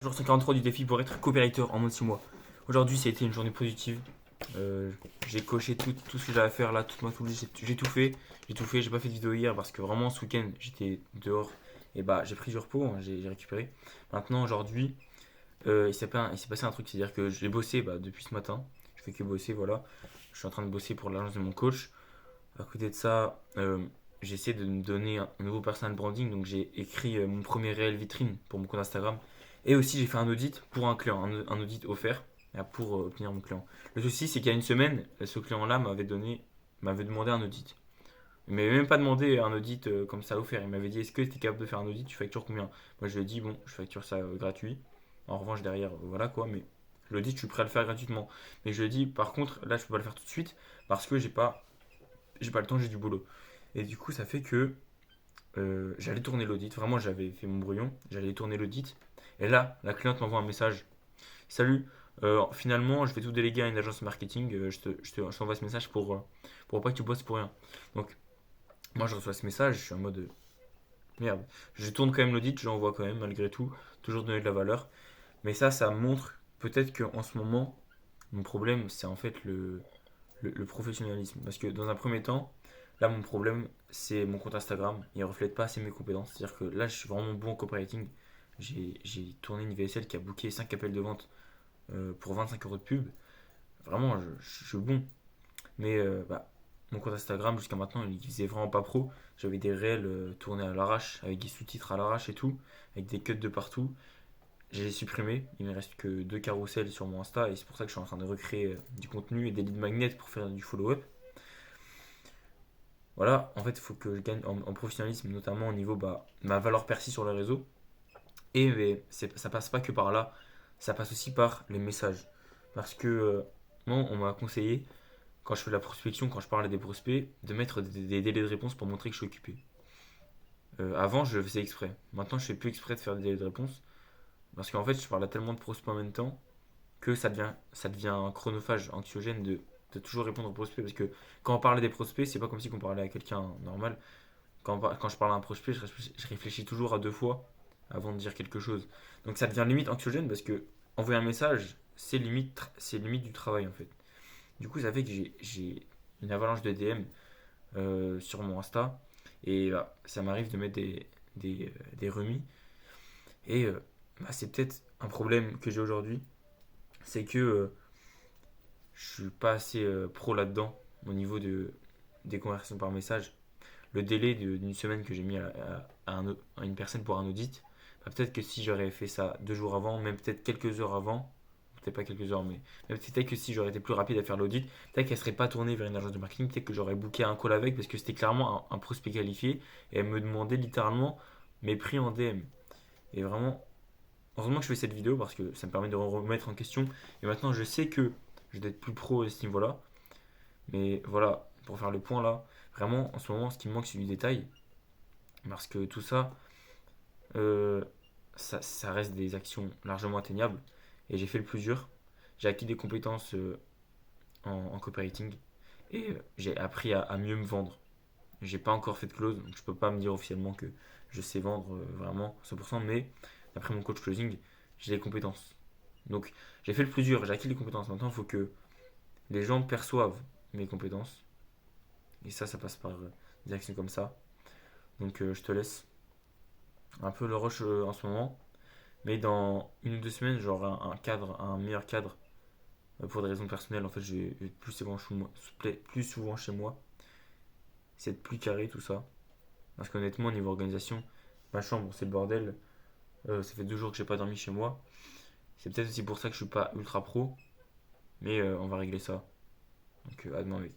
Jour 143 du défi pour être coopérateur en mode 6 mois. Aujourd'hui, ça a été une journée positive. Euh, j'ai coché tout ce que j'avais à faire là, toute ma to-do, j'ai tout fait. J'ai pas fait de vidéo hier parce que vraiment ce week-end j'étais dehors et bah j'ai pris du repos, hein, j'ai récupéré. Maintenant, aujourd'hui, il s'est passé un truc, c'est-à-dire que j'ai bossé depuis ce matin. Je fais que bosser, voilà. Je suis en train de bosser pour l'agence de mon coach. À côté de ça, j'essaie de me donner un nouveau personal branding. Donc j'ai écrit mon premier réel vitrine pour mon compte Instagram. Et aussi j'ai fait un audit pour un client, un audit offert pour obtenir mon client. Le souci c'est qu'il y a une semaine, ce client-là m'avait demandé un audit. Il m'avait même pas demandé un audit comme ça offert. Il m'avait dit est-ce que tu es capable de faire un audit, tu factures combien? Moi je lui ai dit bon, je facture ça gratuit. En revanche derrière, voilà quoi, mais l'audit je suis prêt à le faire gratuitement. Mais je lui ai dit par contre là je peux pas le faire tout de suite parce que j'ai pas le temps, j'ai du boulot. Et du coup, ça fait que j'allais tourner l'audit. Vraiment, j'avais fait mon brouillon, j'allais tourner l'audit. Et là, la cliente m'envoie un message. Salut, finalement, je vais tout déléguer à une agence marketing. Je t'envoie ce message pour pas que tu bosses pour rien. Donc, moi, je reçois ce message, je suis en mode merde. Je tourne quand même l'audit, j'envoie quand même, malgré tout. Toujours donner de la valeur. Mais ça montre peut-être qu'en ce moment, mon problème, c'est en fait le professionnalisme. Parce que dans un premier temps, là, mon problème, c'est mon compte Instagram. Il ne reflète pas assez mes compétences. C'est-à-dire que là, je suis vraiment bon en copywriting. J'ai tourné une VSL qui a booké 5 appels de vente pour 25 euros de pub. Vraiment, je suis bon. Mais mon compte Instagram, jusqu'à maintenant, il faisait vraiment pas pro. J'avais des réels tournés à l'arrache, avec des sous-titres à l'arrache et tout, avec des cuts de partout. J'ai supprimé. Il ne me reste que deux carousels sur mon Insta et c'est pour ça que je suis en train de recréer du contenu et des leads magnets pour faire du follow-up. Voilà, en fait, il faut que je gagne en professionnalisme, notamment au niveau ma valeur perçue sur les réseaux. Et mais, ça passe pas que par là, ça passe aussi par les messages. Parce que moi, on m'a conseillé, quand je fais la prospection, quand je parle à des prospects, de mettre des délais de réponse pour montrer que je suis occupé. Avant, je le faisais exprès. Maintenant, je fais plus exprès de faire des délais de réponse. Parce qu'en fait, je parle à tellement de prospects en même temps que ça devient un chronophage anxiogène de toujours répondre aux prospects. Parce que quand on parle à des prospects, c'est pas comme si on parlait à quelqu'un normal. Quand je parle à un prospect, je réfléchis toujours à deux fois avant de dire quelque chose. Donc ça devient limite anxiogène parce que envoyer un message, c'est limite du travail en fait. Du coup, ça fait que j'ai une avalanche de DM sur mon Insta et ça m'arrive de mettre des remis. Et c'est peut-être un problème que j'ai aujourd'hui, c'est que je suis pas assez pro là-dedans au niveau des conversations par message. Le délai d'une semaine que j'ai mis à une personne pour un audit, peut-être que si j'aurais fait ça 2 jours avant, même peut-être quelques heures avant, peut-être pas quelques heures, mais peut-être que si j'aurais été plus rapide à faire l'audit, peut-être qu'elle serait pas tournée vers une agence de marketing, peut-être que j'aurais booké un call avec parce que c'était clairement un prospect qualifié et elle me demandait littéralement mes prix en DM. Et vraiment, heureusement que je fais cette vidéo parce que ça me permet de remettre en question. Et maintenant, je sais que je dois être plus pro à ce niveau-là. Mais voilà, pour faire le point là, vraiment, en ce moment, ce qui me manque, c'est du détail. Parce que tout ça, euh, ça reste des actions largement atteignables. Et j'ai fait le plus dur. J'ai acquis des compétences en copywriting. Et j'ai appris à mieux me vendre. J'ai pas encore fait de close, donc je peux pas me dire officiellement que je sais vendre vraiment 100%. Mais d'après mon coach closing, j'ai les compétences. Donc j'ai fait le plus dur, j'ai acquis les compétences. Maintenant, il faut que les gens perçoivent mes compétences. Et ça passe par des actions comme ça. Donc je te laisse un peu le rush en ce moment. Mais dans 1 ou 2 semaines, j'aurai un cadre, un meilleur cadre pour des raisons personnelles. En fait, je vais être plus souvent chez moi. C'est être plus carré tout ça. Parce qu'honnêtement, au niveau organisation, ma chambre, c'est le bordel. Ça fait 2 jours que j'ai pas dormi chez moi. C'est peut-être aussi pour ça que je suis pas ultra pro. Mais on va régler ça. Donc à demain, mec.